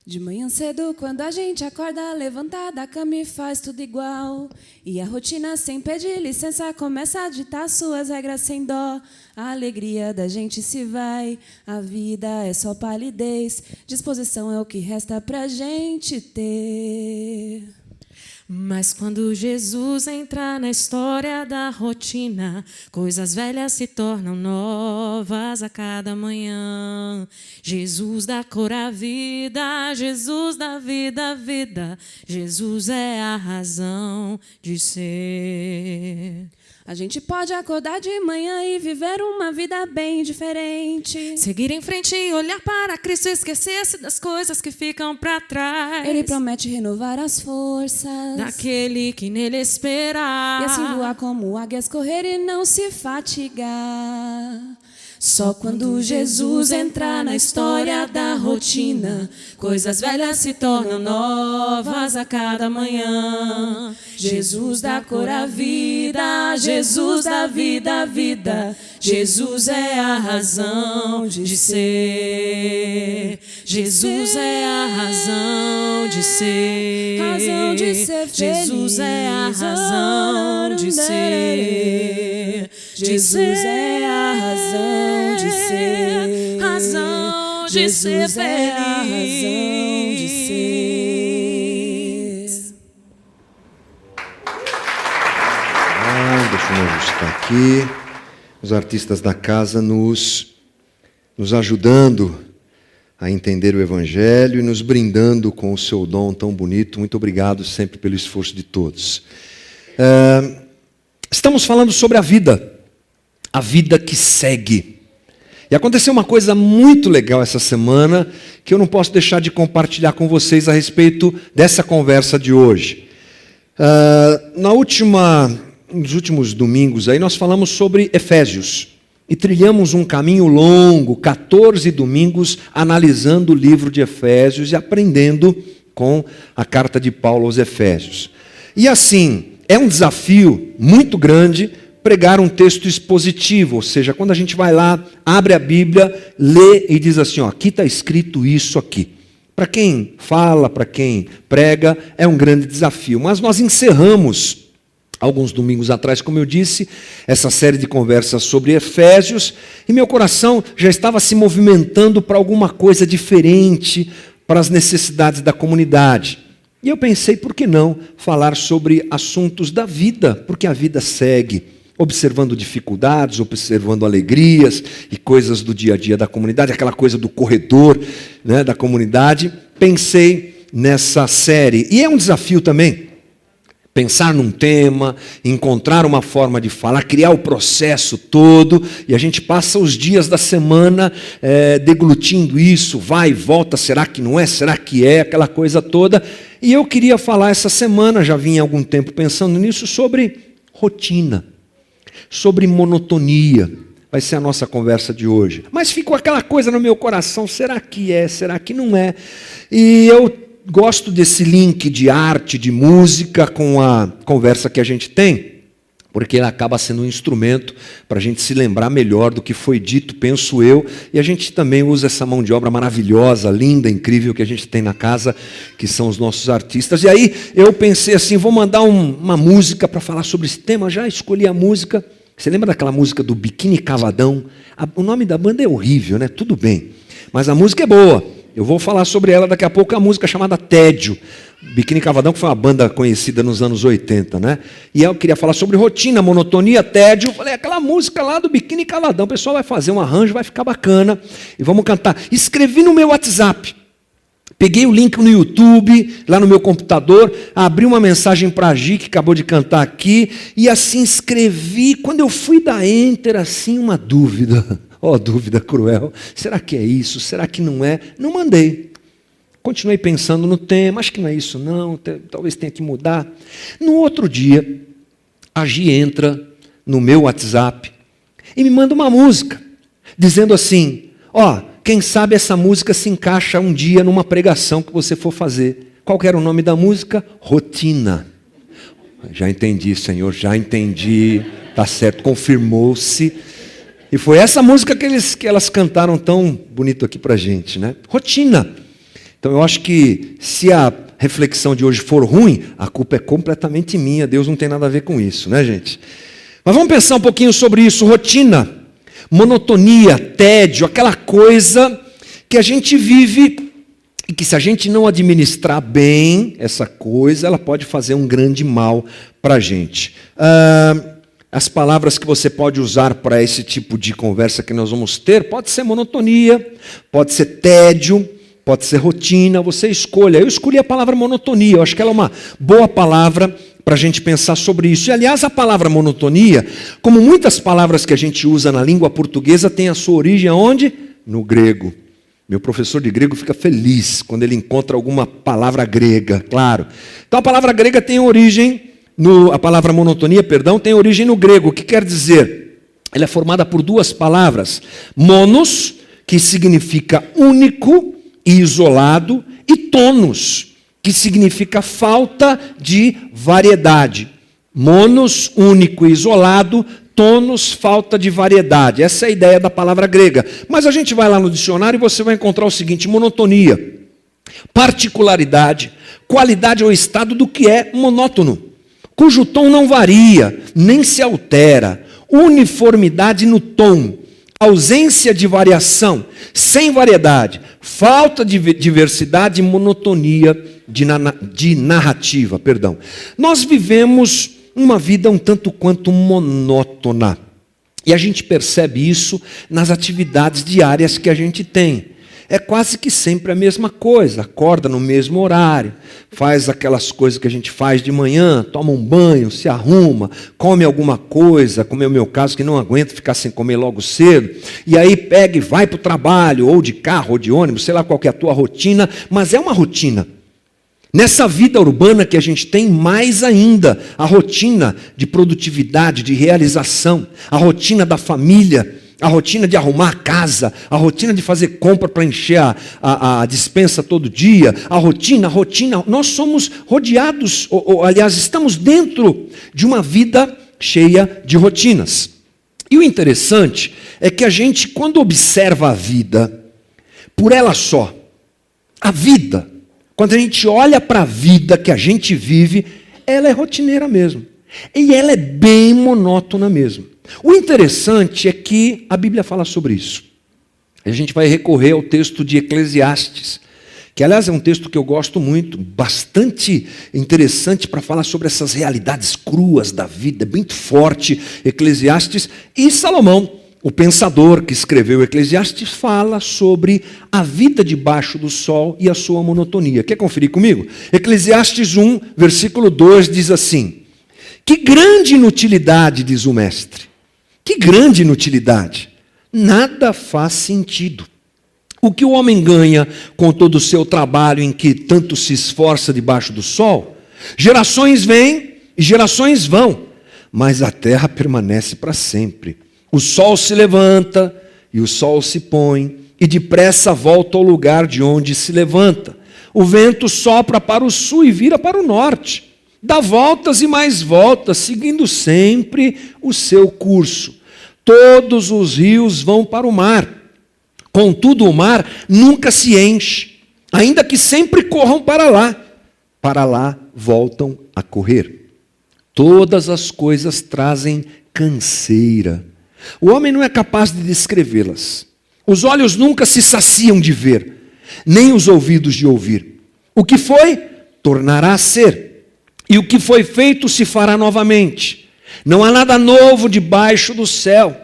De manhã cedo, quando a gente acorda, levanta da cama e faz tudo igual. E a rotina, sem pedir licença, começa a ditar suas regras sem dó. A alegria da gente se vai, a vida é só palidez. Disposição é o que resta pra gente ter. Mas quando Jesus entra na história da rotina, coisas velhas se tornam novas a cada manhã. Jesus dá cor à vida, Jesus dá vida à vida, Jesus é a razão de ser. A gente pode acordar de manhã e viver uma vida bem diferente. Seguir em frente e olhar para Cristo, esquecer-se das coisas que ficam para trás. Ele promete renovar as forças daquele que nele espera. E assim voar como águias, correr e não se fatigar. Só quando Jesus entrar na história da rotina, coisas velhas se tornam novas a cada manhã. Jesus dá cor à vida, Jesus dá vida à vida, Jesus é a razão de ser. Jesus é a razão de ser. Razão de ser feliz. Jesus é a razão de ser. Jesus é a razão de ser. Razão de ser feliz. Jesus é a razão de ser. Deixa eu ajustar aqui. Os artistas da casa nos ajudando a entender o Evangelho e nos brindando com o seu dom tão bonito. Muito obrigado sempre pelo esforço de todos. Estamos falando sobre a vida que segue. E aconteceu uma coisa muito legal essa semana que eu não posso deixar de compartilhar com vocês a respeito dessa conversa de hoje. Nos últimos domingos aí nós falamos sobre Efésios e trilhamos um caminho longo, 14 domingos, analisando o livro de Efésios e aprendendo com a carta de Paulo aos Efésios. E assim, é um desafio muito grande pregar um texto expositivo, ou seja, quando a gente vai lá, abre a Bíblia, lê e diz assim, ó, aqui está escrito isso aqui. Para quem fala, para quem prega, é um grande desafio. Mas nós encerramos, alguns domingos atrás, como eu disse, essa série de conversas sobre Efésios, e meu coração já estava se movimentando para alguma coisa diferente, para as necessidades da comunidade. E eu pensei, por que não falar sobre assuntos da vida? Porque a vida segue, observando dificuldades, observando alegrias e coisas do dia a dia da comunidade, aquela coisa do corredor, né, da comunidade. Pensei nessa série. E é um desafio também. Pensar num tema, encontrar uma forma de falar, criar o processo todo, e a gente passa os dias da semana deglutindo isso, vai e volta, será que não é, será que é, aquela coisa toda. E eu queria falar essa semana, já vinha há algum tempo pensando nisso, sobre rotina, sobre monotonia. Vai ser a nossa conversa de hoje. Mas ficou aquela coisa no meu coração, será que é, será que não é? E eu gosto desse link de arte, de música, com a conversa que a gente tem, porque ela acaba sendo um instrumento para a gente se lembrar melhor do que foi dito, penso eu, e a gente também usa essa mão de obra maravilhosa, linda, incrível que a gente tem na casa, que são os nossos artistas. E aí eu pensei assim, vou mandar uma música para falar sobre esse tema, já escolhi a música. Você lembra daquela música do Biquíni Cavadão? O nome da banda é horrível, né? Tudo bem, mas a música é boa. Eu vou falar sobre ela daqui a pouco, a música chamada Tédio. Biquíni Cavadão, que foi uma banda conhecida nos anos 80, né? E eu queria falar sobre rotina, monotonia, tédio. Eu falei, aquela música lá do Biquíni Cavadão, o pessoal vai fazer um arranjo, vai ficar bacana. E vamos cantar. Escrevi no meu WhatsApp. Peguei o link no YouTube, lá no meu computador, abri uma mensagem para a Gi, que acabou de cantar aqui, e assim escrevi. Quando eu fui dar enter, assim, uma dúvida. Ó, dúvida cruel. Será que é isso? Será que não é? Não mandei. Continuei pensando no tema. Acho que não é isso, não. Talvez tenha que mudar. No outro dia, a Gi entra no meu WhatsApp e me manda uma música, dizendo assim, ó, quem sabe essa música se encaixa um dia numa pregação que você for fazer. Qual que era o nome da música? Rotina. Já entendi, Senhor, já entendi. Tá certo, confirmou-se. E foi essa música que elas cantaram tão bonito aqui pra gente, né? Rotina. Então eu acho que se a reflexão de hoje for ruim, a culpa é completamente minha, Deus não tem nada a ver com isso, né, gente? Mas vamos pensar um pouquinho sobre isso, rotina, monotonia, tédio, aquela coisa que a gente vive e que se a gente não administrar bem essa coisa, ela pode fazer um grande mal para a gente. As palavras que você pode usar para esse tipo de conversa que nós vamos ter, pode ser monotonia, pode ser tédio, pode ser rotina, você escolha. Eu escolhi a palavra monotonia, eu acho que ela é uma boa palavra para a gente pensar sobre isso. E, aliás, a palavra monotonia, como muitas palavras que a gente usa na língua portuguesa, tem a sua origem aonde? No grego. Meu professor de grego fica feliz quando ele encontra alguma palavra grega, claro. Então, a palavra grega tem origem, a palavra monotonia, perdão, tem origem no grego. O que quer dizer? Ela é formada por duas palavras. Monos, que significa único e isolado, e tonos, que significa falta de variedade. Monos, único e isolado, tonos, falta de variedade. Essa é a ideia da palavra grega. Mas a gente vai lá no dicionário e você vai encontrar o seguinte: monotonia, particularidade, qualidade ou estado do que é monótono, cujo tom não varia, nem se altera, uniformidade no tom, ausência de variação, sem variedade, falta de diversidade e monotonia de narrativa. Nós vivemos uma vida um tanto quanto monótona. E a gente percebe isso nas atividades diárias que a gente tem. É quase que sempre a mesma coisa. Acorda no mesmo horário, faz aquelas coisas que a gente faz de manhã, toma um banho, se arruma, come alguma coisa, como é o meu caso, que não aguento ficar sem comer logo cedo, e aí pega e vai para o trabalho, ou de carro, ou de ônibus, sei lá qual que é a tua rotina, mas é uma rotina. Nessa vida urbana que a gente tem, mais ainda, a rotina de produtividade, de realização, a rotina da família, a rotina de arrumar a casa, a rotina de fazer compra para encher a despensa todo dia, a rotina, nós somos rodeados, aliás, estamos dentro de uma vida cheia de rotinas. E o interessante é que a gente, quando observa a vida, por ela só, a vida, quando a gente olha para a vida que a gente vive, ela é rotineira mesmo. E ela é bem monótona mesmo. O interessante é que a Bíblia fala sobre isso. A gente vai recorrer ao texto de Eclesiastes, que, aliás, é um texto que eu gosto muito, bastante interessante para falar sobre essas realidades cruas da vida, é muito forte, Eclesiastes. E Salomão, o pensador que escreveu Eclesiastes, fala sobre a vida debaixo do sol e a sua monotonia. Quer conferir comigo? Eclesiastes 1, versículo 2 diz assim: que grande inutilidade, diz o mestre, que grande inutilidade, nada faz sentido. O que o homem ganha com todo o seu trabalho em que tanto se esforça debaixo do sol? Gerações vêm e gerações vão, mas a terra permanece para sempre. O sol se levanta e o sol se põe, e depressa volta ao lugar de onde se levanta. O vento sopra para o sul e vira para o norte. Dá voltas e mais voltas, seguindo sempre o seu curso. Todos os rios vão para o mar. Contudo, o mar nunca se enche, ainda que sempre corram para lá voltam a correr. Todas as coisas trazem canseira. O homem não é capaz de descrevê-las. Os olhos nunca se saciam de ver, nem os ouvidos de ouvir. O que foi, tornará a ser. E o que foi feito se fará novamente. Não há nada novo debaixo do céu.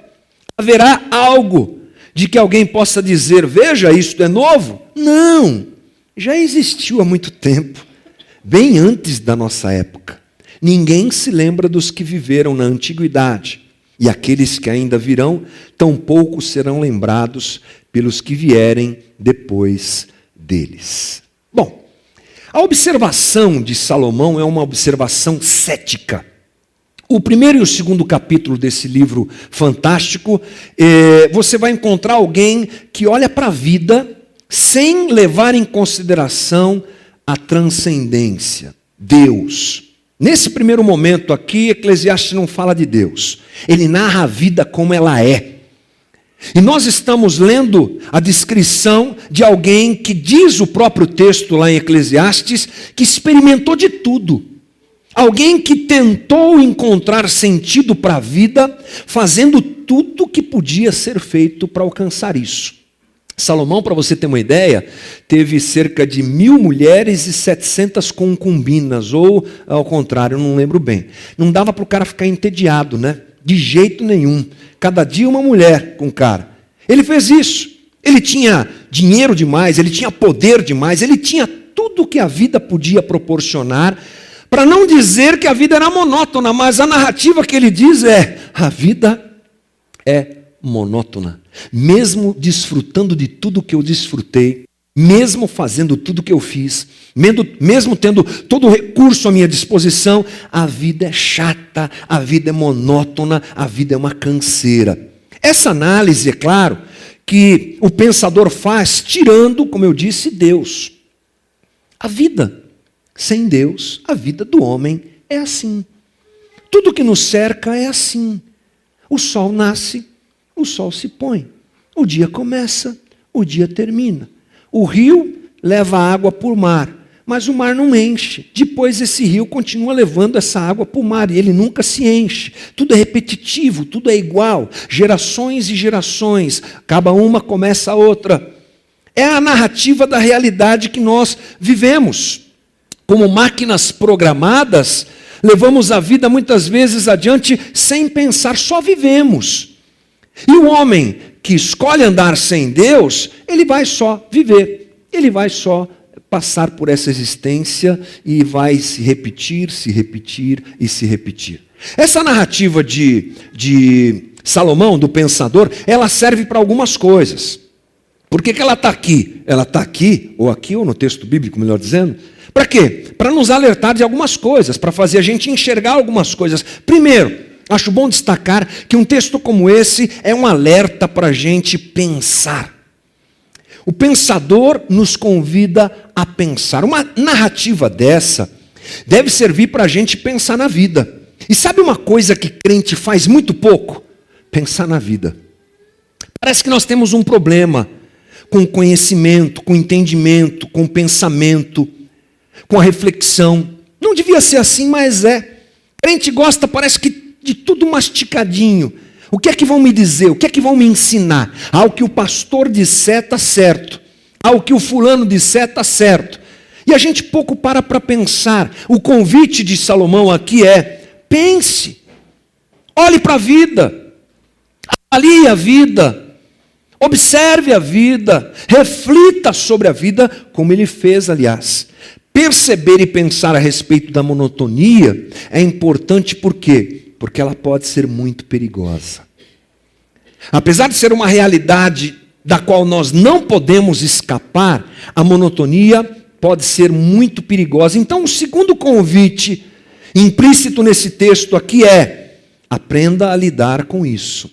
Haverá algo de que alguém possa dizer: veja, isto é novo? Não, já existiu há muito tempo, bem antes da nossa época. Ninguém se lembra dos que viveram na antiguidade, e aqueles que ainda virão, tampouco serão lembrados pelos que vierem depois deles. Bom, a observação de Salomão é uma observação cética. O primeiro e o segundo capítulo desse livro fantástico, você vai encontrar alguém que olha para a vida sem levar em consideração a transcendência, Deus. Nesse primeiro momento aqui, Eclesiastes não fala de Deus. Ele narra a vida como ela é. E nós estamos lendo a descrição de alguém que diz o próprio texto lá em Eclesiastes, que experimentou de tudo. Alguém que tentou encontrar sentido para a vida, fazendo tudo o que podia ser feito para alcançar isso. Salomão, para você ter uma ideia, teve cerca de 1.000 mulheres e 700 concubinas, ou ao contrário, eu não lembro bem. Não dava para o cara ficar entediado, né? De jeito nenhum. Cada dia uma mulher com o cara. Ele fez isso. Ele tinha dinheiro demais, ele tinha poder demais, ele tinha tudo que a vida podia proporcionar, para não dizer que a vida era monótona, mas a narrativa que ele diz é: a vida é monótona. Mesmo desfrutando de tudo que eu desfrutei, mesmo fazendo tudo que eu fiz, mesmo tendo todo o recurso à minha disposição, a vida é chata, a vida é monótona, a vida é uma canseira. Essa análise, é claro, que o pensador faz tirando, como eu disse, Deus. A vida sem Deus, a vida do homem é assim. Tudo que nos cerca é assim. O sol nasce, o sol se põe. O dia começa, o dia termina. O rio leva água por mar, mas o mar não enche. Depois esse rio continua levando essa água para o mar e ele nunca se enche. Tudo é repetitivo, tudo é igual. Gerações e gerações, acaba uma, começa a outra. É a narrativa da realidade que nós vivemos. Como máquinas programadas, levamos a vida muitas vezes adiante sem pensar, só vivemos. E o homem que escolhe andar sem Deus, ele vai só viver, ele vai só passar por essa existência e vai se repetir e se repetir. Essa narrativa de Salomão, do pensador, ela serve para algumas coisas. Por que ela está aqui? Ela está aqui ou no texto bíblico, melhor dizendo. Para quê? Para nos alertar de algumas coisas, para fazer a gente enxergar algumas coisas. Primeiro, acho bom destacar que um texto como esse é um alerta para a gente pensar. O pensador nos convida a pensar. Uma narrativa dessa deve servir para a gente pensar na vida. E sabe uma coisa que crente faz muito pouco? Pensar na vida. Parece que nós temos um problema com conhecimento, com entendimento, com pensamento, com a reflexão. Não devia ser assim, mas é. Crente gosta, parece que, de tudo masticadinho. O que é que vão me dizer? O que é que vão me ensinar? Ao que o pastor disser está certo. Ao que o fulano disser está certo. E a gente pouco para pensar. O convite de Salomão aqui é: pense. Olhe para a vida. Avalie a vida. Observe a vida. Reflita sobre a vida, como ele fez, aliás. Perceber e pensar a respeito da monotonia é importante por quê? Porque ela pode ser muito perigosa. Apesar de ser uma realidade da qual nós não podemos escapar, a monotonia pode ser muito perigosa. Então, o segundo convite implícito nesse texto aqui é: aprenda a lidar com isso.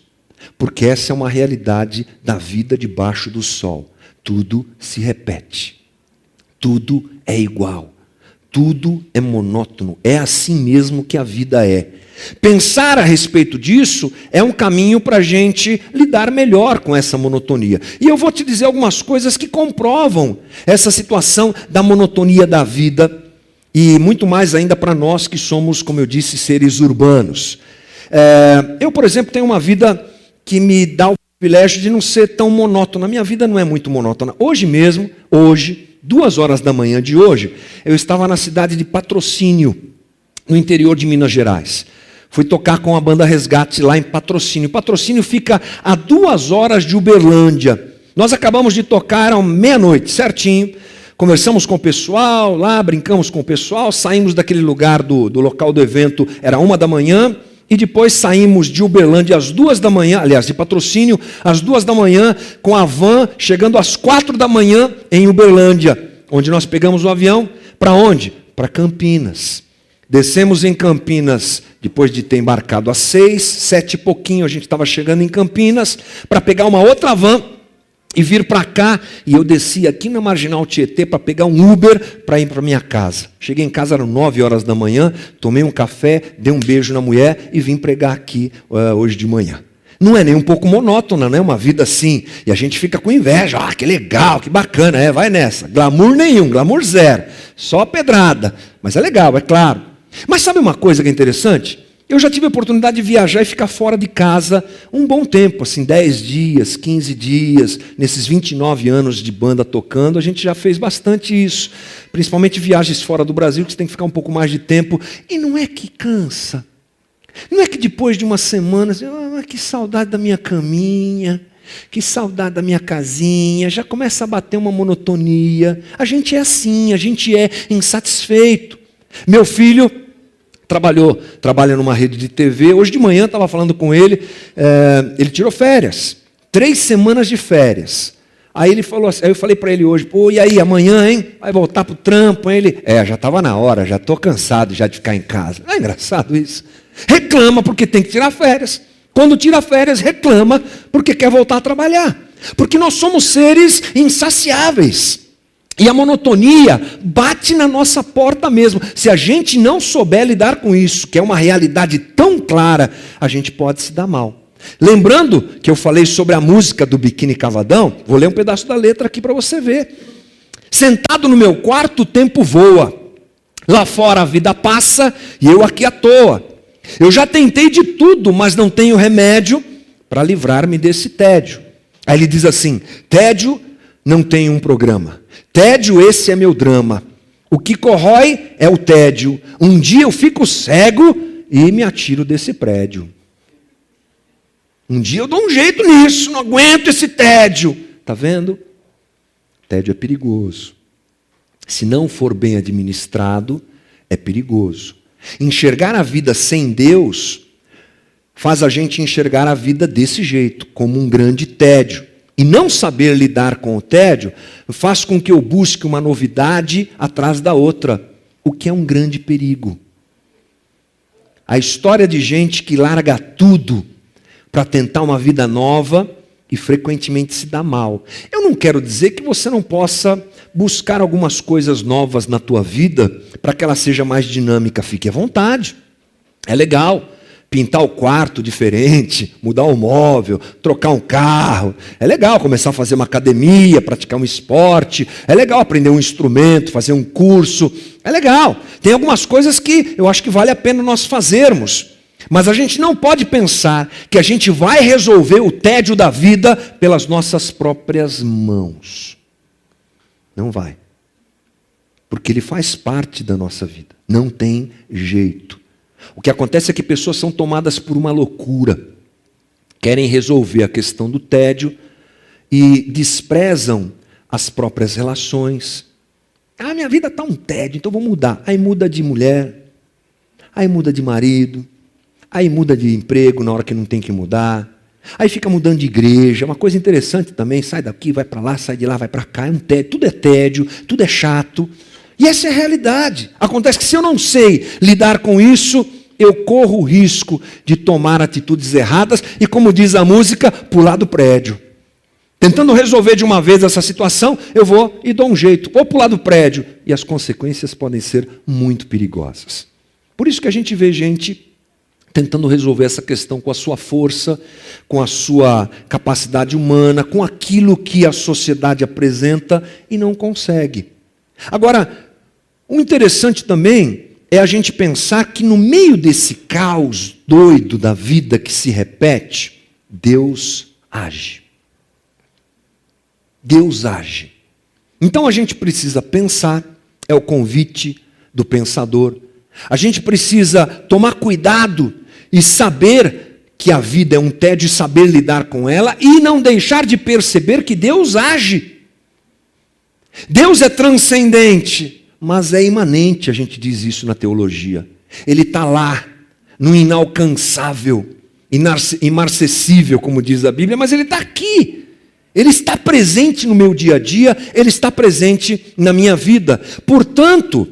Porque essa é uma realidade da vida debaixo do sol. Tudo se repete. Tudo é igual. Tudo é monótono. É assim mesmo que a vida é. Pensar a respeito disso é um caminho para a gente lidar melhor com essa monotonia. E eu vou te dizer algumas coisas que comprovam essa situação da monotonia da vida, e muito mais ainda para nós que somos, como eu disse, seres urbanos. Eu, por exemplo, tenho uma vida que me dá o privilégio de não ser tão monótona. A minha vida não é muito monótona. Hoje mesmo, 2h da manhã de hoje, eu estava na cidade de Patrocínio, no interior de Minas Gerais. Fui tocar com a banda Resgate lá em Patrocínio. Patrocínio fica a 2 horas de Uberlândia. Nós acabamos de tocar à meia-noite, certinho. Conversamos com o pessoal lá, brincamos com o pessoal, saímos daquele lugar do local do evento, era 1 da manhã, e depois saímos de Uberlândia às 2 da manhã, aliás, de Patrocínio, às 2 da manhã, com a van, chegando às 4 da manhã em Uberlândia, onde nós pegamos o avião. Para onde? Para Campinas. Descemos em Campinas, depois de ter embarcado às 6, 7 e pouquinho, a gente estava chegando em Campinas, para pegar uma outra van e vir para cá. E eu desci aqui na Marginal Tietê para pegar um Uber para ir para minha casa. Cheguei em casa, eram 9 horas da manhã, tomei um café, dei um beijo na mulher e vim pregar aqui hoje de manhã. Não é nem um pouco monótona, né? Uma vida assim. E a gente fica com inveja. Ah, que legal, que bacana. Vai nessa. Glamour nenhum, glamour zero. Só pedrada. Mas é legal, é claro. Mas sabe uma coisa que é interessante? Eu já tive a oportunidade de viajar e ficar fora de casa um bom tempo, assim, 10 dias, 15 dias. Nesses 29 anos de banda tocando, a gente já fez bastante isso. Principalmente viagens fora do Brasil, que você tem que ficar um pouco mais de tempo. E não é que cansa. Não é que depois de uma semana, assim, que saudade da minha caminha, que saudade da minha casinha, já começa a bater uma monotonia. A gente é assim, a gente é insatisfeito. Meu filho trabalha numa rede de TV. Hoje de manhã estava falando com ele, ele tirou férias, 3 semanas de férias. Aí ele falou assim, aí eu falei para ele hoje, pô, e aí, amanhã, hein? Vai voltar pro trampo, hein? Ele, já estava na hora, já estou cansado já de ficar em casa. É engraçado isso. Reclama porque tem que tirar férias. Quando tira férias, reclama porque quer voltar a trabalhar. Porque nós somos seres insaciáveis. E a monotonia bate na nossa porta mesmo. Se a gente não souber lidar com isso, que é uma realidade tão clara, a gente pode se dar mal. Lembrando que eu falei sobre a música do Biquíni Cavadão, vou ler um pedaço da letra aqui para você ver. Sentado no meu quarto, o tempo voa. Lá fora a vida passa e eu aqui à toa. Eu já tentei de tudo, mas não tenho remédio para livrar-me desse tédio. Aí ele diz assim, tédio não tem um programa. Tédio, esse é meu drama. O que corrói é o tédio. Um dia eu fico cego e me atiro desse prédio. Um dia eu dou um jeito nisso, não aguento esse tédio. Está vendo? Tédio é perigoso. Se não for bem administrado, é perigoso. Enxergar a vida sem Deus faz a gente enxergar a vida desse jeito, como um grande tédio. E não saber lidar com o tédio faz com que eu busque uma novidade atrás da outra, o que é um grande perigo. A história de gente que larga tudo para tentar uma vida nova e frequentemente se dá mal. Eu não quero dizer que você não possa buscar algumas coisas novas na tua vida para que ela seja mais dinâmica. Fique à vontade. É legal. Pintar o quarto diferente, mudar o móvel, trocar um carro. É legal começar a fazer uma academia, praticar um esporte. É legal aprender um instrumento, fazer um curso. É legal. Tem algumas coisas que eu acho que vale a pena nós fazermos. Mas a gente não pode pensar que a gente vai resolver o tédio da vida pelas nossas próprias mãos. Não vai. Porque ele faz parte da nossa vida. Não tem jeito. O que acontece é que pessoas são tomadas por uma loucura. Querem resolver a questão do tédio e desprezam as próprias relações. Minha vida está um tédio, então vou mudar. Aí muda de mulher, aí muda de marido, aí muda de emprego na hora que não tem que mudar. Aí fica mudando de igreja. Uma coisa interessante também, sai daqui, vai para lá, sai de lá, vai para cá. É um tédio, tudo é chato. E essa é a realidade. Acontece que se eu não sei lidar com isso, eu corro o risco de tomar atitudes erradas e, como diz a música, pular do prédio. Tentando resolver de uma vez essa situação, eu vou e dou um jeito, vou pular do prédio. E as consequências podem ser muito perigosas. Por isso que a gente vê gente tentando resolver essa questão com a sua força, com a sua capacidade humana, com aquilo que a sociedade apresenta e não consegue. Agora, o interessante também é a gente pensar que no meio desse caos doido da vida que se repete, Deus age. Deus age. Então a gente precisa pensar, é o convite do pensador. A gente precisa tomar cuidado e saber que a vida é um tédio e saber lidar com ela e não deixar de perceber que Deus age. Deus é transcendente, mas é imanente, a gente diz isso na teologia. Ele está lá, no inalcançável, inacessível, como diz a Bíblia, mas Ele está aqui. Ele está presente no meu dia a dia, Ele está presente na minha vida. Portanto,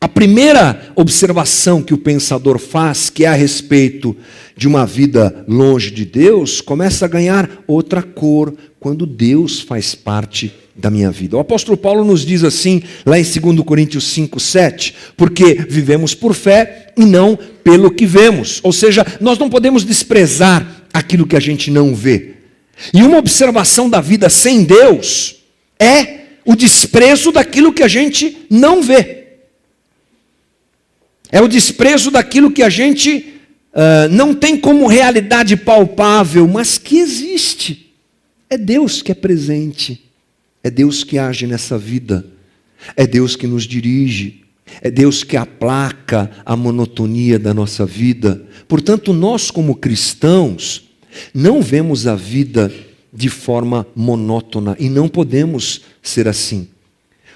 a primeira observação que o pensador faz, que é a respeito de uma vida longe de Deus, começa a ganhar outra cor quando Deus faz parte da minha vida. O apóstolo Paulo nos diz assim, lá em 2 Coríntios 5:7, porque vivemos por fé e não pelo que vemos. Ou seja, nós não podemos desprezar aquilo que a gente não vê. E uma observação da vida sem Deus é o desprezo daquilo que a gente não vê. É o desprezo daquilo que a gente não tem como realidade palpável, mas que existe. É Deus que é presente. É Deus que age nessa vida. É Deus que nos dirige. É Deus que aplaca a monotonia da nossa vida. Portanto, nós como cristãos, não vemos a vida de forma monótona. E não podemos ser assim.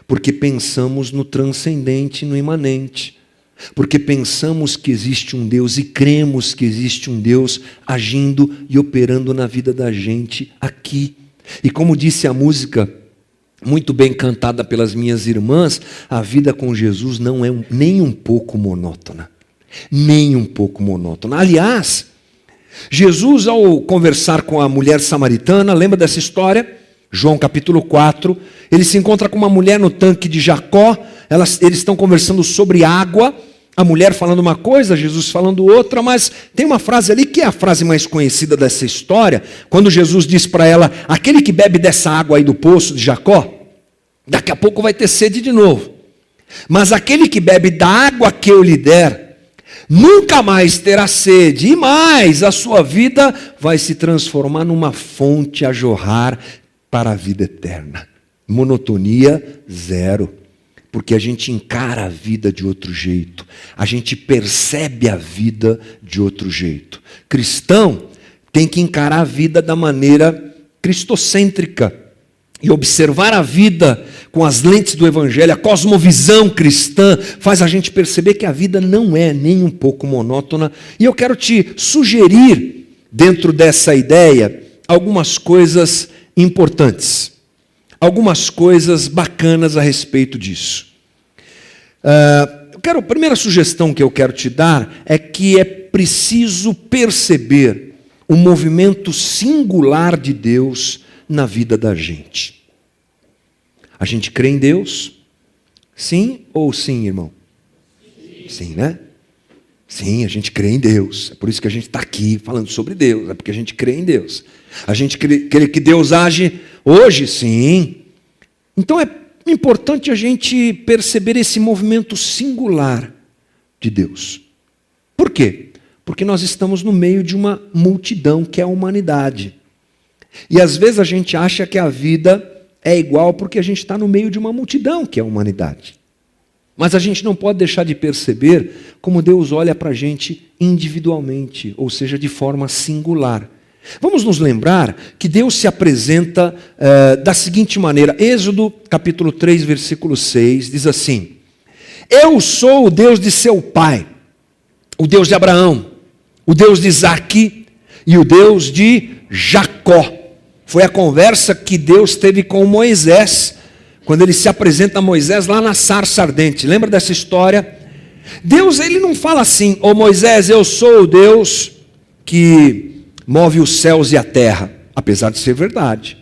Porque pensamos no transcendente, no imanente. Porque pensamos que existe um Deus e cremos que existe um Deus agindo e operando na vida da gente aqui. E como disse a música, muito bem cantada pelas minhas irmãs, a vida com Jesus não é nem um pouco monótona. Nem um pouco monótona. Aliás, Jesus, ao conversar com a mulher samaritana, lembra dessa história? João capítulo 4, ele se encontra com uma mulher no tanque de Jacó, eles estão conversando sobre água, a mulher falando uma coisa, Jesus falando outra, mas tem uma frase ali que é a frase mais conhecida dessa história, quando Jesus diz para ela, aquele que bebe dessa água aí do poço de Jacó, daqui a pouco vai ter sede de novo, mas aquele que bebe da água que eu lhe der, nunca mais terá sede, e mais, a sua vida vai se transformar numa fonte a jorrar para a vida eterna. Monotonia zero. Porque a gente encara a vida de outro jeito. A gente percebe a vida de outro jeito. Cristão tem que encarar a vida da maneira cristocêntrica. E observar a vida com as lentes do Evangelho, a cosmovisão cristã, faz a gente perceber que a vida não é nem um pouco monótona. E eu quero te sugerir, dentro dessa ideia, algumas coisas importantes. Algumas coisas bacanas a respeito disso. A primeira sugestão que eu quero te dar é que é preciso perceber o movimento singular de Deus na vida da gente. A gente crê em Deus? Sim ou sim, irmão? Sim, né? Sim, a gente crê em Deus. É por isso que a gente está aqui falando sobre Deus. É porque a gente crê em Deus. A gente crê que Deus age hoje, sim. Então é importante a gente perceber esse movimento singular de Deus. Por quê? Porque nós estamos no meio de uma multidão que é a humanidade. E às vezes a gente acha que a vida é igual porque a gente está no meio de uma multidão que é a humanidade. Mas a gente não pode deixar de perceber como Deus olha para a gente individualmente, ou seja, de forma singular. Vamos nos lembrar que Deus se apresenta da seguinte maneira. Êxodo capítulo 3, versículo 6, diz assim: eu sou o Deus de seu pai, o Deus de Abraão, o Deus de Isaque e o Deus de Jacó. Foi a conversa que Deus teve com Moisés, quando ele se apresenta a Moisés lá na sarça ardente. Lembra dessa história? Deus, ele não fala assim: ô Moisés, eu sou o Deus que move os céus e a terra, apesar de ser verdade.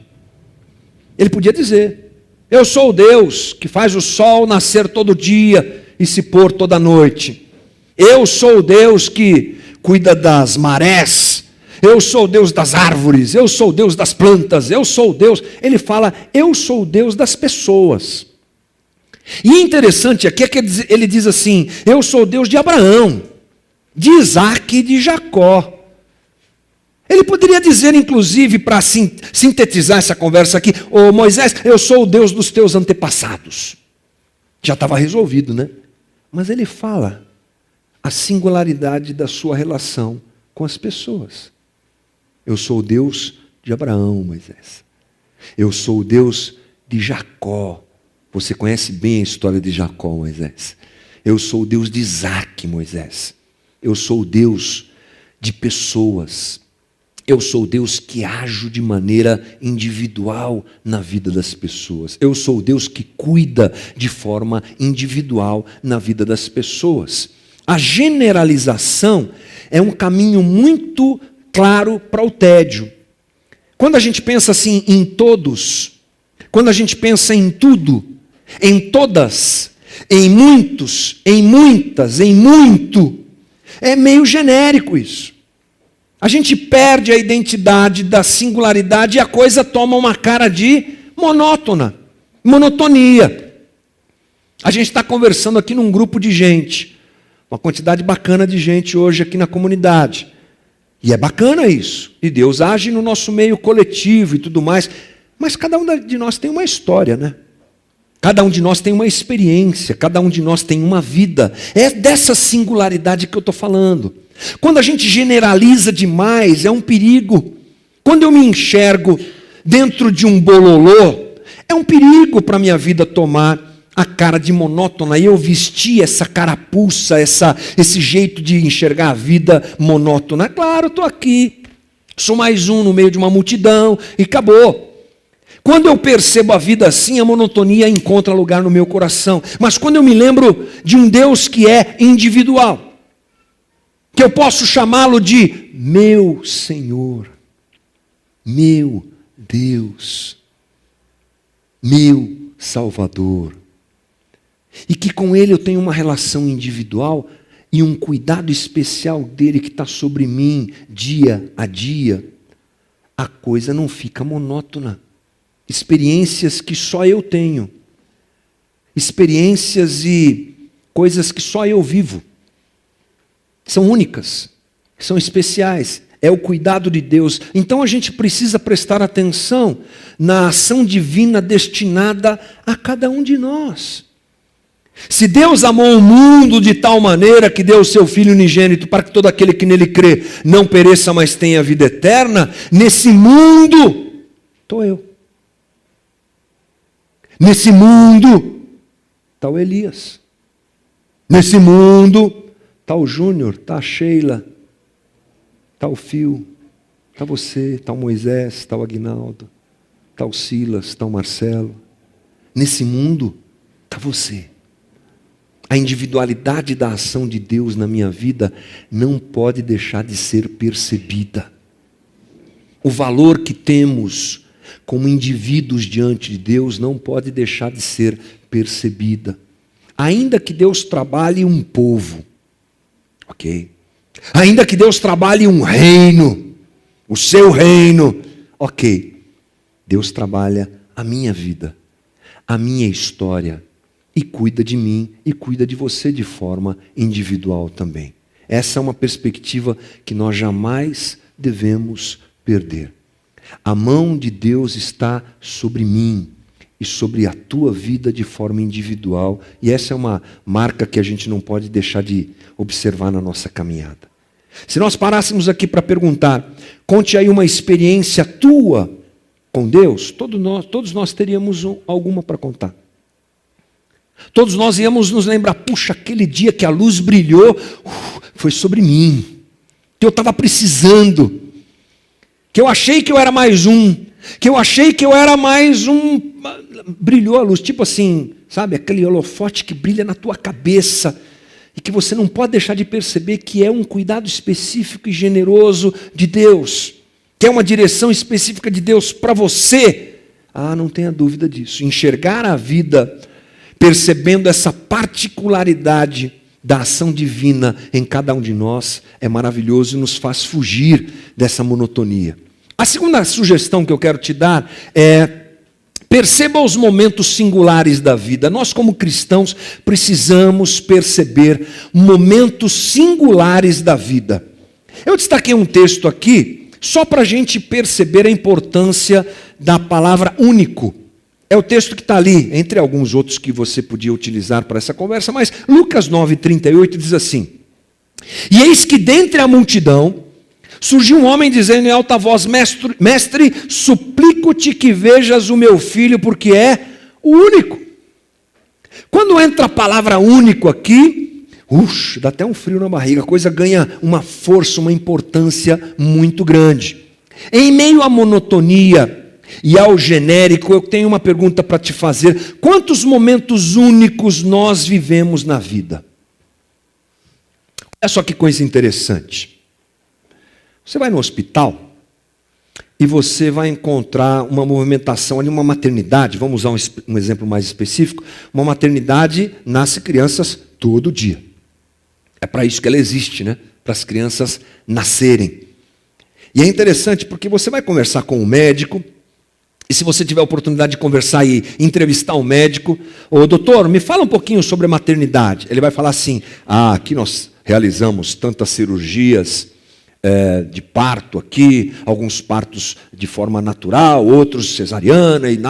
Ele podia dizer: eu sou o Deus que faz o sol nascer todo dia e se pôr toda noite. Eu sou o Deus que cuida das marés. Eu sou o Deus das árvores. Eu sou o Deus das plantas. Eu sou o Deus. Ele fala: eu sou o Deus das pessoas. E interessante aqui é que ele diz assim: eu sou o Deus de Abraão, de Isaque e de Jacó. Ele poderia dizer, inclusive, para sintetizar essa conversa aqui: ô Moisés, eu sou o Deus dos teus antepassados. Já estava resolvido, né? Mas ele fala a singularidade da sua relação com as pessoas. Eu sou o Deus de Abraão, Moisés. Eu sou o Deus de Jacó. Você conhece bem a história de Jacó, Moisés. Eu sou o Deus de Isaque, Moisés. Eu sou o Deus de pessoas. Eu sou o Deus que ajo de maneira individual na vida das pessoas. Eu sou o Deus que cuida de forma individual na vida das pessoas. A generalização é um caminho muito claro para o tédio. Quando a gente pensa assim em todos, quando a gente pensa em tudo, em todas, em muitos, em muitas, em muito, é meio genérico isso. A gente perde a identidade da singularidade e a coisa toma uma cara de monotonia. A gente está conversando aqui num grupo de gente, uma quantidade bacana de gente hoje aqui na comunidade. E é bacana isso. E Deus age no nosso meio coletivo e tudo mais. Mas cada um de nós tem uma história, né? Cada um de nós tem uma experiência, cada um de nós tem uma vida. É dessa singularidade que eu estou falando. Quando a gente generaliza demais, é um perigo. Quando eu me enxergo dentro de um bololô, é um perigo para a minha vida tomar a cara de monótona e eu vestir essa carapuça, esse jeito de enxergar a vida monótona. Claro, estou aqui, sou mais um no meio de uma multidão e acabou. Quando eu percebo a vida assim, a monotonia encontra lugar no meu coração. Mas quando eu me lembro de um Deus que é individual, que eu posso chamá-lo de meu Senhor, meu Deus, meu Salvador, e que com Ele eu tenho uma relação individual e um cuidado especial dele que está sobre mim dia a dia, a coisa não fica monótona. Experiências que só eu tenho, experiências e coisas que só eu vivo, são únicas, são especiais, é o cuidado de Deus. Então a gente precisa prestar atenção na ação divina destinada a cada um de nós. Se Deus amou o mundo de tal maneira que deu o seu Filho unigênito para que todo aquele que nele crê não pereça, mas tenha vida eterna, nesse mundo estou eu. Nesse mundo está o Elias. Nesse mundo está o Júnior, está a Sheila, está o Fio, está você, está o Moisés, está o Aguinaldo, está o Silas, está o Marcelo. Nesse mundo está você. A individualidade da ação de Deus na minha vida não pode deixar de ser percebida. O valor que temos como indivíduos diante de Deus não pode deixar de ser percebida. Ainda que Deus trabalhe um povo, ok? Ainda que Deus trabalhe um reino, o seu reino, ok? Deus trabalha a minha vida, a minha história, e cuida de mim e cuida de você de forma individual também. Essa é uma perspectiva que nós jamais devemos perder. A mão de Deus está sobre mim e sobre a tua vida de forma individual. E essa é uma marca que a gente não pode deixar de observar na nossa caminhada. Se nós parássemos aqui para perguntar, conte aí uma experiência tua com Deus, todos nós teríamos alguma para contar. Todos nós íamos nos lembrar, puxa, aquele dia que a luz brilhou, foi sobre mim, que eu estava precisando, que eu achei que eu era mais um, brilhou a luz, tipo assim, sabe, aquele holofote que brilha na tua cabeça, e que você não pode deixar de perceber que é um cuidado específico e generoso de Deus, que é uma direção específica de Deus para você. Não tenha dúvida disso. Enxergar a vida percebendo essa particularidade da ação divina em cada um de nós é maravilhoso e nos faz fugir dessa monotonia. A segunda sugestão que eu quero te dar é: perceba os momentos singulares da vida. Nós, como cristãos, precisamos perceber momentos singulares da vida. Eu destaquei um texto aqui só para a gente perceber a importância da palavra único. É o texto que está ali, entre alguns outros que você podia utilizar para essa conversa, mas Lucas 9:38 diz assim: E eis que dentre a multidão surgiu um homem dizendo em alta voz: Mestre, suplico-te que vejas o meu filho, porque é o único. Quando entra a palavra único aqui, dá até um frio na barriga, a coisa ganha uma força, uma importância muito grande. Em meio à monotonia e ao genérico, eu tenho uma pergunta para te fazer: quantos momentos únicos nós vivemos na vida? Olha só que coisa interessante. Você vai no hospital e você vai encontrar uma movimentação ali, uma maternidade, vamos usar um exemplo mais específico, uma maternidade nasce crianças todo dia. É para isso que ela existe, né? Para as crianças nascerem. E é interessante porque você vai conversar com um médico, e se você tiver a oportunidade de conversar e entrevistar um médico, ô doutor, me fala um pouquinho sobre a maternidade. Ele vai falar assim, aqui nós realizamos tantas cirurgias de parto aqui, alguns partos de forma natural, outros cesariana, e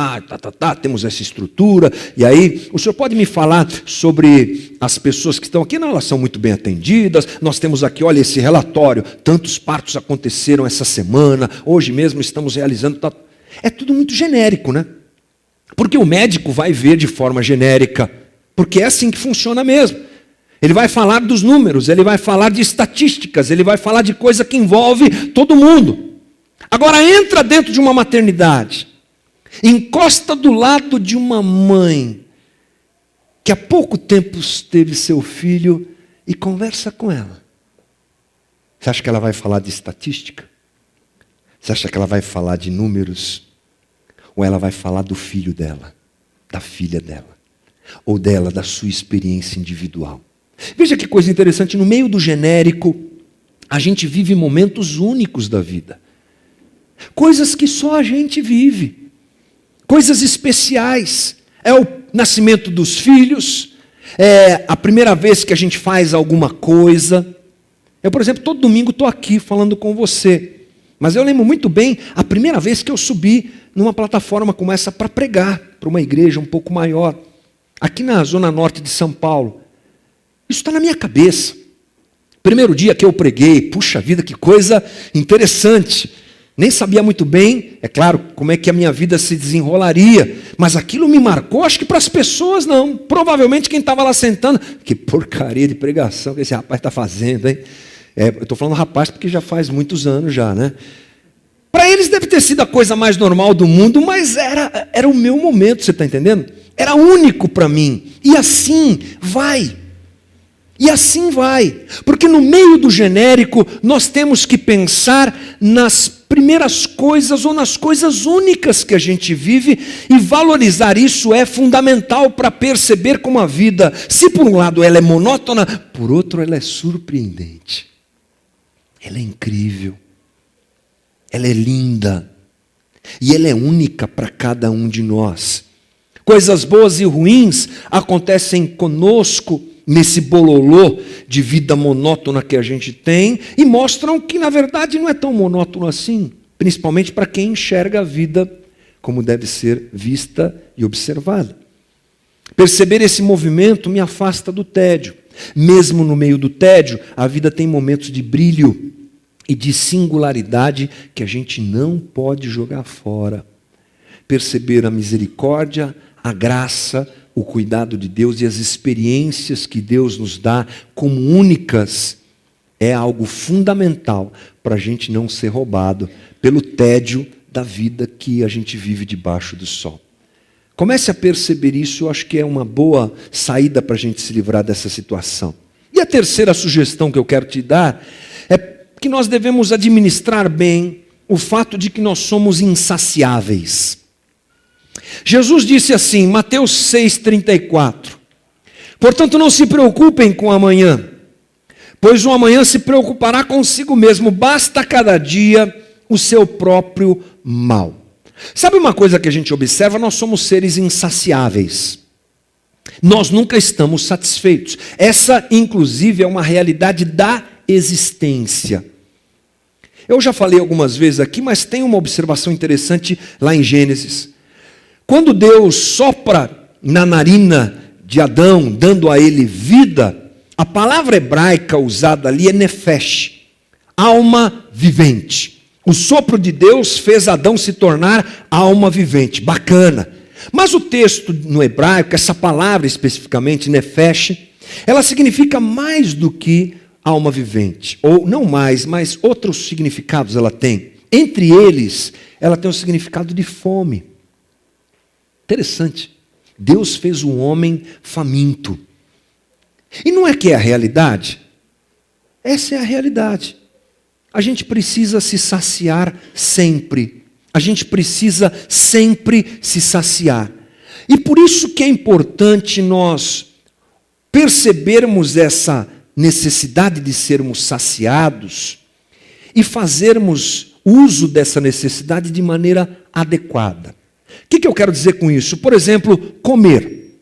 temos essa estrutura. E aí, o senhor pode me falar sobre as pessoas que estão aqui? Não, elas são muito bem atendidas, nós temos aqui, olha esse relatório, tantos partos aconteceram essa semana, hoje mesmo estamos realizando... É tudo muito genérico, né? Porque o médico vai ver de forma genérica, porque é assim que funciona mesmo. Ele vai falar dos números, ele vai falar de estatísticas, ele vai falar de coisa que envolve todo mundo. Agora entra dentro de uma maternidade, encosta do lado de uma mãe que há pouco tempo teve seu filho e conversa com ela. Você acha que ela vai falar de estatística? Você acha que ela vai falar de números? Ou ela vai falar do filho dela, da filha dela, ou dela, da sua experiência individual? Veja que coisa interessante, no meio do genérico, a gente vive momentos únicos da vida. Coisas que só a gente vive. Coisas especiais. É o nascimento dos filhos, é a primeira vez que a gente faz alguma coisa. Eu, por exemplo, todo domingo estou aqui falando com você. Mas eu lembro muito bem a primeira vez que eu subi numa plataforma como essa para pregar para uma igreja um pouco maior, aqui na zona norte de São Paulo. Isso está na minha cabeça. Primeiro dia que eu preguei, puxa vida, que coisa interessante. Nem sabia muito bem, é claro, como é que a minha vida se desenrolaria, mas aquilo me marcou, acho que para as pessoas não. Provavelmente quem estava lá sentando, que porcaria de pregação que esse rapaz está fazendo, hein? Eu estou falando rapaz porque já faz muitos anos já, né? Para eles deve ter sido a coisa mais normal do mundo, mas era o meu momento, você está entendendo? Era único para mim. E assim vai. E assim vai. Porque no meio do genérico, nós temos que pensar nas primeiras coisas ou nas coisas únicas que a gente vive, e valorizar isso é fundamental para perceber como a vida, se por um lado ela é monótona, por outro ela é surpreendente. Ela é incrível. Ela é linda. E ela é única para cada um de nós. Coisas boas e ruins acontecem conosco nesse bololô de vida monótona que a gente tem, e mostram que, na verdade, não é tão monótono assim, principalmente para quem enxerga a vida como deve ser vista e observada. Perceber esse movimento me afasta do tédio. Mesmo no meio do tédio, a vida tem momentos de brilho e de singularidade que a gente não pode jogar fora. Perceber a misericórdia, a graça, o cuidado de Deus e as experiências que Deus nos dá como únicas é algo fundamental para a gente não ser roubado pelo tédio da vida que a gente vive debaixo do sol. Comece a perceber isso, eu acho que é uma boa saída para a gente se livrar dessa situação. E a terceira sugestão que eu quero te dar é que nós devemos administrar bem o fato de que nós somos insaciáveis. Jesus disse assim, Mateus 6,34, portanto não se preocupem com o amanhã, pois o amanhã se preocupará consigo mesmo, basta cada dia o seu próprio mal. Sabe uma coisa que a gente observa? Nós somos seres insaciáveis. Nós nunca estamos satisfeitos. Essa, inclusive, é uma realidade da existência. Eu já falei algumas vezes aqui, mas tem uma observação interessante lá em Gênesis. Quando Deus sopra na narina de Adão, dando a ele vida, a palavra hebraica usada ali é nefesh, alma vivente. O sopro de Deus fez Adão se tornar alma vivente. Bacana. Mas o texto no hebraico, essa palavra especificamente, nefesh, ela significa mais do que alma vivente. Ou não mais, mas outros significados ela tem. Entre eles, ela tem o significado de fome. Interessante. Deus fez o homem faminto. E não é que é a realidade? Essa é a realidade. A gente precisa se saciar sempre. A gente precisa sempre se saciar. E por isso que é importante nós percebermos essa necessidade de sermos saciados e fazermos uso dessa necessidade de maneira adequada. O que eu quero dizer com isso? Por exemplo, comer.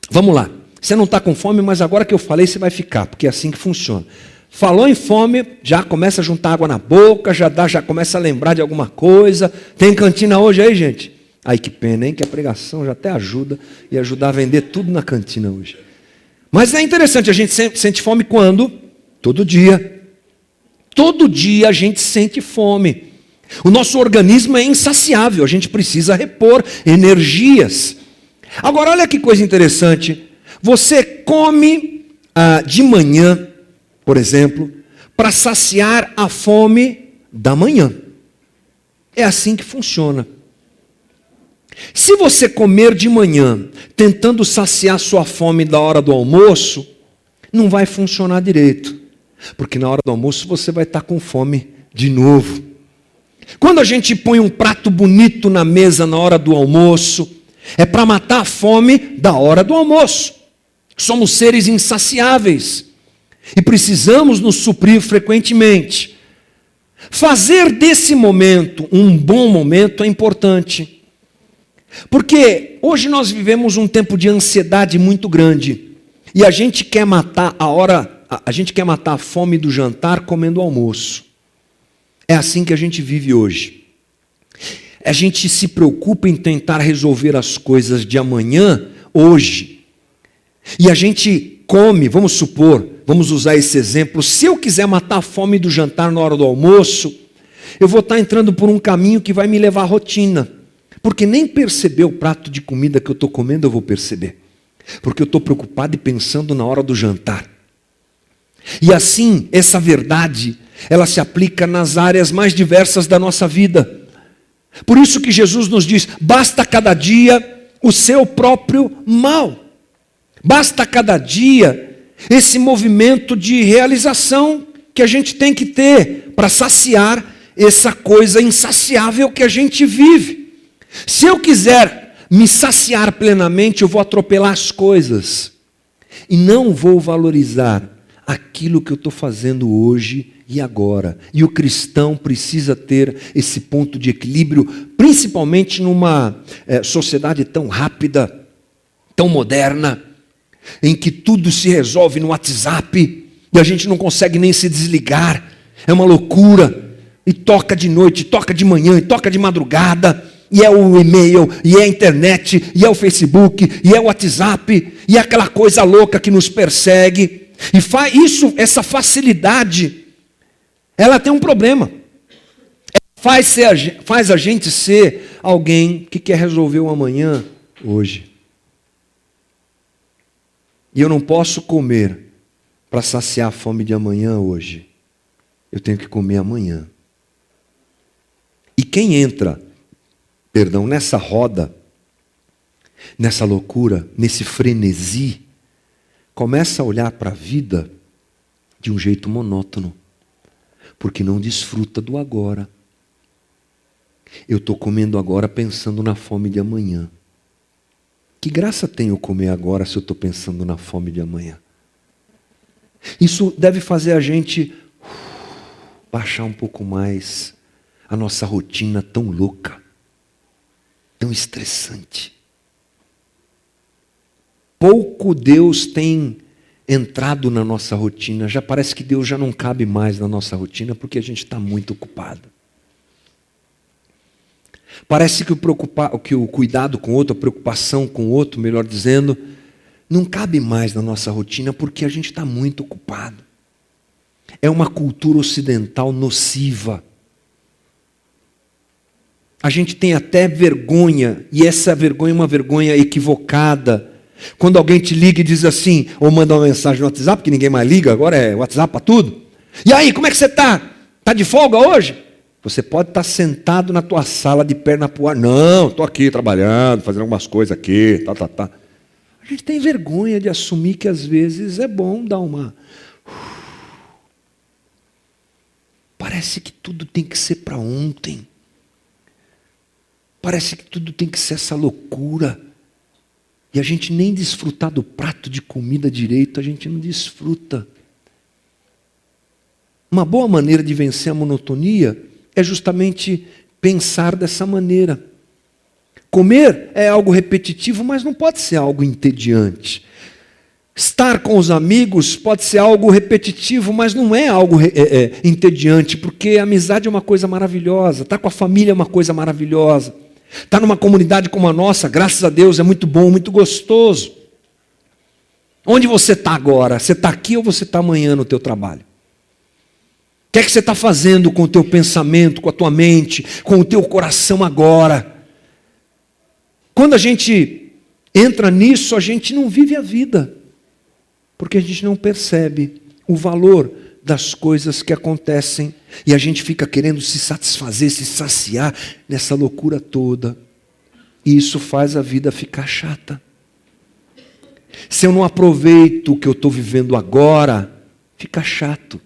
Vamos lá. Você não está com fome, mas agora que eu falei, você vai ficar, porque é assim que funciona. Falou em fome, já começa a juntar água na boca, já começa a lembrar de alguma coisa. Tem cantina hoje aí, gente? Ai, que pena, hein? Que a pregação já até ajuda e ajudar a vender tudo na cantina hoje. Mas é interessante, a gente sente fome quando? Todo dia. Todo dia a gente sente fome. O nosso organismo é insaciável, a gente precisa repor energias. Agora, olha que coisa interessante. Você come de manhã, por exemplo, para saciar a fome da manhã. É assim que funciona. Se você comer de manhã, tentando saciar sua fome da hora do almoço, não vai funcionar direito. Porque na hora do almoço você vai estar com fome de novo. Quando a gente põe um prato bonito na mesa na hora do almoço, é para matar a fome da hora do almoço. Somos seres insaciáveis e precisamos nos suprir frequentemente. Fazer desse momento um bom momento é importante. Porque hoje nós vivemos um tempo de ansiedade muito grande e a gente quer matar a fome do jantar comendo o almoço. É assim que a gente vive hoje. A gente se preocupa em tentar resolver as coisas de amanhã, hoje. E a gente come, vamos supor, vamos usar esse exemplo, se eu quiser matar a fome do jantar na hora do almoço, eu vou estar entrando por um caminho que vai me levar à rotina. Porque nem perceber o prato de comida que eu estou comendo eu vou perceber. Porque eu estou preocupado e pensando na hora do jantar. E assim, essa verdade, ela se aplica nas áreas mais diversas da nossa vida. Por isso que Jesus nos diz, basta cada dia o seu próprio mal. Basta cada dia esse movimento de realização que a gente tem que ter para saciar essa coisa insaciável que a gente vive. Se eu quiser me saciar plenamente, eu vou atropelar as coisas e não vou valorizar aquilo que eu estou fazendo hoje e agora. E o cristão precisa ter esse ponto de equilíbrio, principalmente numa sociedade tão rápida, tão moderna, em que tudo se resolve no WhatsApp e a gente não consegue nem se desligar. É uma loucura. E toca de noite, toca de manhã, e toca de madrugada. E é o e-mail, e é a internet, e é o Facebook, e é o WhatsApp, e é aquela coisa louca que nos persegue. E essa facilidade, ela tem um problema. Faz a gente ser alguém que quer resolver o amanhã hoje. E eu não posso comer para saciar a fome de amanhã hoje. Eu tenho que comer amanhã. E quem entra nessa roda, nessa loucura, nesse frenesi, começa a olhar para a vida de um jeito monótono, porque não desfruta do agora. Eu estou comendo agora pensando na fome de amanhã. Que graça tem eu comer agora se eu estou pensando na fome de amanhã? Isso deve fazer a gente baixar um pouco mais a nossa rotina tão louca, tão estressante. Pouco Deus tem entrado na nossa rotina. Já parece que Deus já não cabe mais na nossa rotina porque a gente está muito ocupado. Parece que o cuidado com o outro, a preocupação com o outro, melhor dizendo, não cabe mais na nossa rotina porque a gente está muito ocupado. É uma cultura ocidental nociva. A gente tem até vergonha, e essa vergonha é uma vergonha equivocada. Quando alguém te liga e diz assim, ou manda uma mensagem no WhatsApp, que ninguém mais liga, agora é WhatsApp para tudo. E aí, como é que você está? Está de folga hoje? Você pode estar sentado na tua sala de perna pro ar. Não, estou aqui trabalhando, fazendo algumas coisas aqui, tá. A gente tem vergonha de assumir que às vezes é bom dar uma... Parece que tudo tem que ser para ontem. Parece que tudo tem que ser essa loucura. E a gente nem desfrutar do prato de comida direito, a gente não desfruta. Uma boa maneira de vencer a monotonia é justamente pensar dessa maneira. Comer é algo repetitivo, mas não pode ser algo entediante. Estar com os amigos pode ser algo repetitivo, mas não é algo entediante, porque a amizade é uma coisa maravilhosa, estar com a família é uma coisa maravilhosa. Estar numa comunidade como a nossa, graças a Deus, é muito bom, muito gostoso. Onde você está agora? Você está aqui ou você está amanhã no teu trabalho? O que é que você está fazendo com o teu pensamento, com a tua mente, com o teu coração agora? Quando a gente entra nisso, a gente não vive a vida, porque a gente não percebe o valor das coisas que acontecem e a gente fica querendo se satisfazer, se saciar nessa loucura toda. E isso faz a vida ficar chata. Se eu não aproveito o que eu estou vivendo agora, fica chato.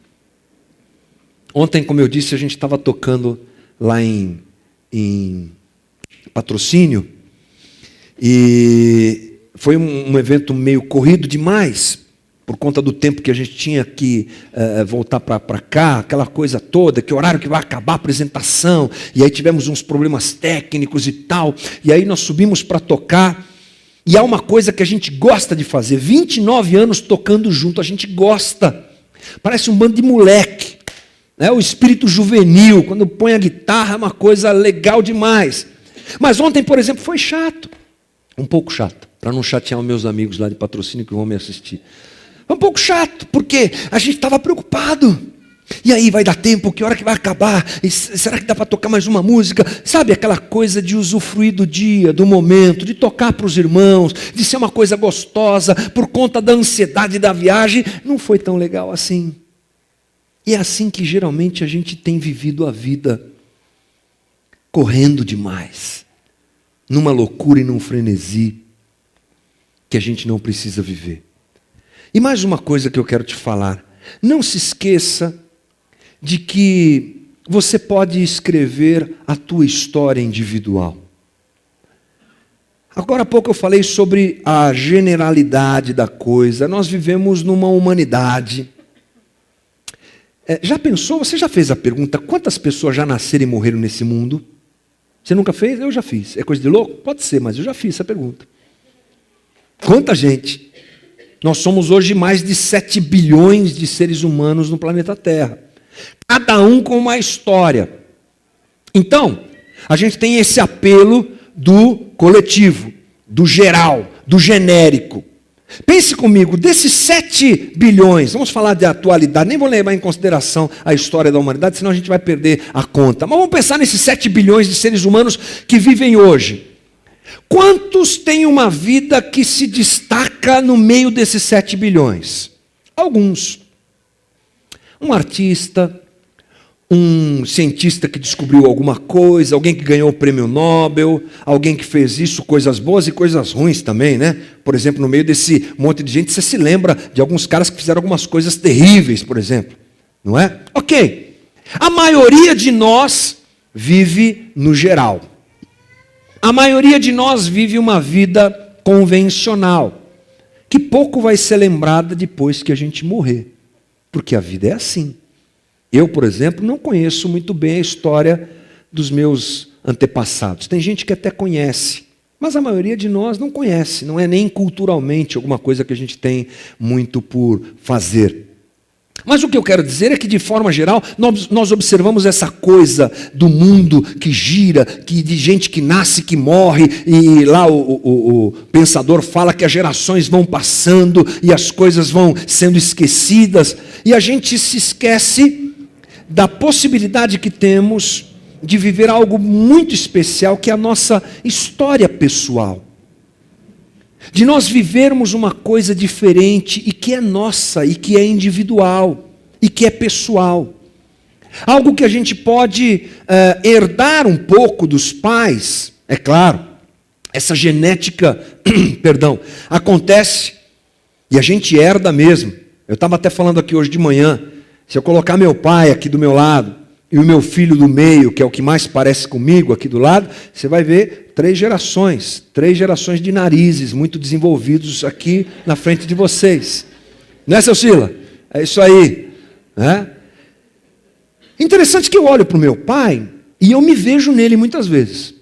Ontem, como eu disse, a gente estava tocando lá em Patrocínio e foi um evento meio corrido demais, por conta do tempo que a gente tinha que voltar para cá, aquela coisa toda, que horário que vai acabar a apresentação, e aí tivemos uns problemas técnicos e tal, e aí nós subimos para tocar, e há uma coisa que a gente gosta de fazer, 29 anos tocando junto, a gente gosta, parece um bando de moleque, né? O espírito juvenil, quando põe a guitarra é uma coisa legal demais, mas ontem, por exemplo, foi chato, um pouco chato, para não chatear os meus amigos lá de Patrocínio que vão me assistir. Um pouco chato, porque a gente estava preocupado. E aí, vai dar tempo? Que hora que vai acabar? E será que dá para tocar mais uma música? Sabe aquela coisa de usufruir do dia, do momento, de tocar para os irmãos, de ser uma coisa gostosa, por conta da ansiedade da viagem, não foi tão legal assim. E é assim que geralmente a gente tem vivido a vida, correndo demais, numa loucura e num frenesi, que a gente não precisa viver. E mais uma coisa que eu quero te falar. Não se esqueça de que você pode escrever a tua história individual. Agora há pouco eu falei sobre a generalidade da coisa. Nós vivemos numa humanidade. Já pensou? Você já fez a pergunta, quantas pessoas já nasceram e morreram nesse mundo? Você nunca fez? Eu já fiz. É coisa de louco? Pode ser, mas eu já fiz essa pergunta. Quanta gente? Nós somos hoje mais de 7 bilhões de seres humanos no planeta Terra. Cada um com uma história. Então, a gente tem esse apelo do coletivo, do geral, do genérico. Pense comigo, desses 7 bilhões, vamos falar de atualidade, nem vou levar em consideração a história da humanidade, senão a gente vai perder a conta. Mas vamos pensar nesses 7 bilhões de seres humanos que vivem hoje. Quantos têm uma vida que se destaca no meio desses 7 bilhões? Alguns. Um artista, um cientista que descobriu alguma coisa, alguém que ganhou o prêmio Nobel, alguém que fez isso, coisas boas e coisas ruins também, né? Por exemplo, no meio desse monte de gente, você se lembra de alguns caras que fizeram algumas coisas terríveis, por exemplo, não é? Ok. A maioria de nós vive no geral. A maioria de nós vive uma vida convencional, que pouco vai ser lembrada depois que a gente morrer, porque a vida é assim. Eu, por exemplo, não conheço muito bem a história dos meus antepassados. Tem gente que até conhece, mas a maioria de nós não conhece, não é nem culturalmente alguma coisa que a gente tem muito por fazer. Mas o que eu quero dizer é que, de forma geral, nós observamos essa coisa do mundo que gira, de gente que nasce, que morre, e lá o pensador fala que as gerações vão passando e as coisas vão sendo esquecidas, e a gente se esquece da possibilidade que temos de viver algo muito especial, que é a nossa história pessoal. De nós vivermos uma coisa diferente e que é nossa, e que é individual, e que é pessoal. Algo que a gente pode herdar um pouco dos pais, é claro. Essa genética, acontece e a gente herda mesmo. Eu estava até falando aqui hoje de manhã, se eu colocar meu pai aqui do meu lado, e o meu filho do meio, que é o que mais parece comigo aqui do lado, você vai ver 3 gerações de narizes muito desenvolvidos aqui na frente de vocês. Não é, seu Sila? É isso aí. Né? Interessante que eu olho para o meu pai e eu me vejo nele muitas vezes.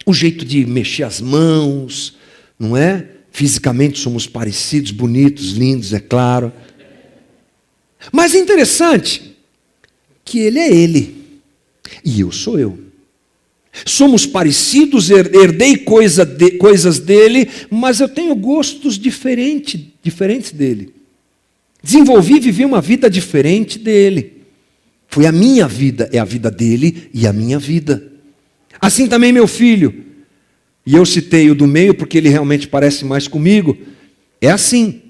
O jeito de mexer as mãos, não é? Fisicamente somos parecidos, bonitos, lindos, é claro. Mas é interessante que ele é ele e eu sou eu. Somos parecidos, herdei coisas dele, mas eu tenho gostos diferentes dele. Desenvolvi e vivi uma vida diferente dele. Foi a minha vida, é a vida dele e a minha vida. Assim também meu filho. E eu citei o do meio porque ele realmente parece mais comigo. É assim.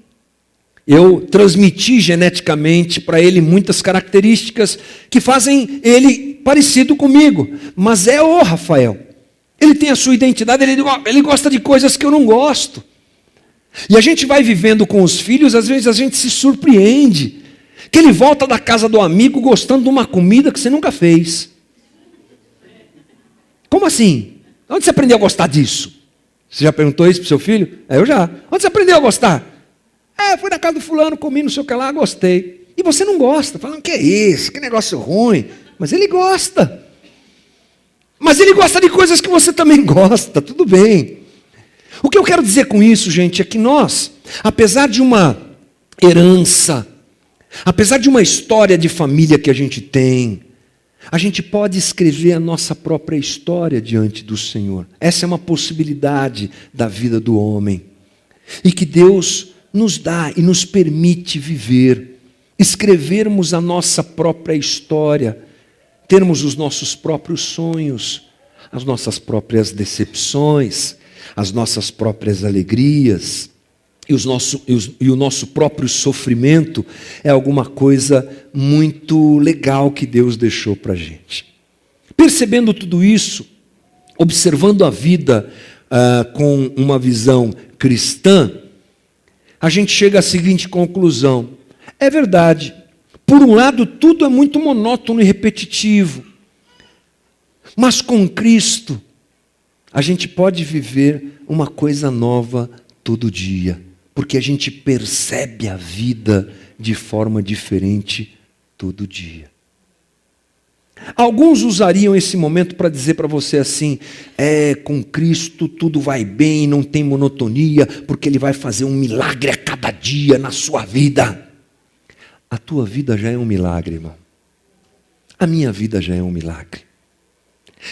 Eu transmiti geneticamente para ele muitas características que fazem ele parecido comigo. Mas é o Rafael. Ele tem a sua identidade, ele gosta de coisas que eu não gosto. E a gente vai vivendo com os filhos, às vezes a gente se surpreende. Que ele volta da casa do amigo gostando de uma comida que você nunca fez. Como assim? Onde você aprendeu a gostar disso? Você já perguntou isso para o seu filho? Eu já. Onde você aprendeu a gostar? Fui na casa do fulano, comi não sei o que lá, gostei. E você não gosta, falando, que é isso, que negócio ruim. Mas ele gosta. Mas ele gosta de coisas que você também gosta, tudo bem. O que eu quero dizer com isso, gente, é que nós, apesar de uma herança, apesar de uma história de família que a gente tem, a gente pode escrever a nossa própria história diante do Senhor. Essa é uma possibilidade da vida do homem. E que Deus nos dá e nos permite viver, escrevermos a nossa própria história, termos os nossos próprios sonhos, as nossas próprias decepções, as nossas próprias alegrias, e o nosso próprio sofrimento é alguma coisa muito legal que Deus deixou para a gente. Percebendo tudo isso, observando a vida com uma visão cristã, a gente chega à seguinte conclusão. É verdade, por um lado tudo é muito monótono e repetitivo, mas com Cristo a gente pode viver uma coisa nova todo dia, porque a gente percebe a vida de forma diferente todo dia. Alguns usariam esse momento para dizer para você assim, com Cristo tudo vai bem, não tem monotonia, porque Ele vai fazer um milagre a cada dia na sua vida. A tua vida já é um milagre, irmão. A minha vida já é um milagre.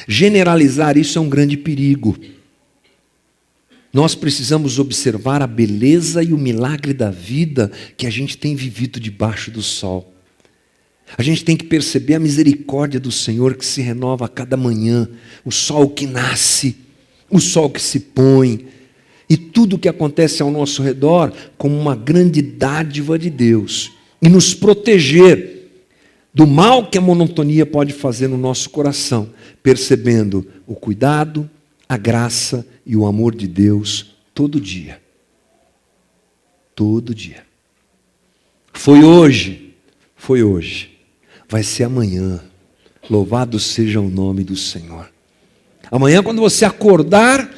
Generalizar isso é um grande perigo. Nós precisamos observar a beleza e o milagre da vida que a gente tem vivido debaixo do sol. A gente tem que perceber a misericórdia do Senhor que se renova a cada manhã, o sol que nasce, o sol que se põe, e tudo o que acontece ao nosso redor como uma grande dádiva de Deus, e nos proteger do mal que a monotonia pode fazer no nosso coração, percebendo o cuidado, a graça e o amor de Deus todo dia. Todo dia. Foi hoje, vai ser amanhã. Louvado seja o nome do Senhor. Amanhã, quando você acordar,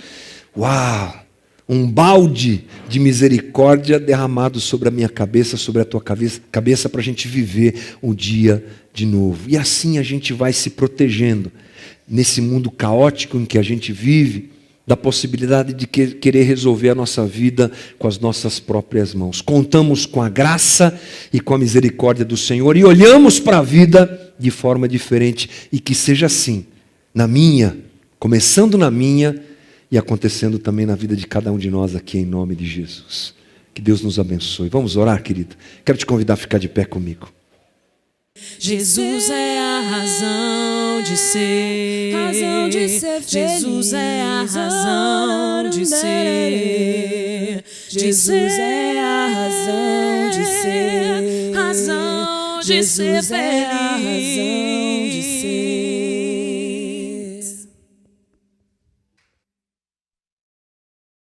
uau, um balde de misericórdia derramado sobre a minha cabeça, sobre a tua cabeça, para a gente viver um dia de novo. E assim a gente vai se protegendo nesse mundo caótico em que a gente vive, da possibilidade de querer resolver a nossa vida com as nossas próprias mãos. Contamos com a graça e com a misericórdia do Senhor e olhamos para a vida de forma diferente, e que seja assim, começando na minha e acontecendo também na vida de cada um de nós aqui, em nome de Jesus. Que Deus nos abençoe. Vamos orar, querido? Quero te convidar a ficar de pé comigo. Jesus é a razão de ser, Jesus é a razão de ser, Jesus é a razão de ser, razão de ser feliz.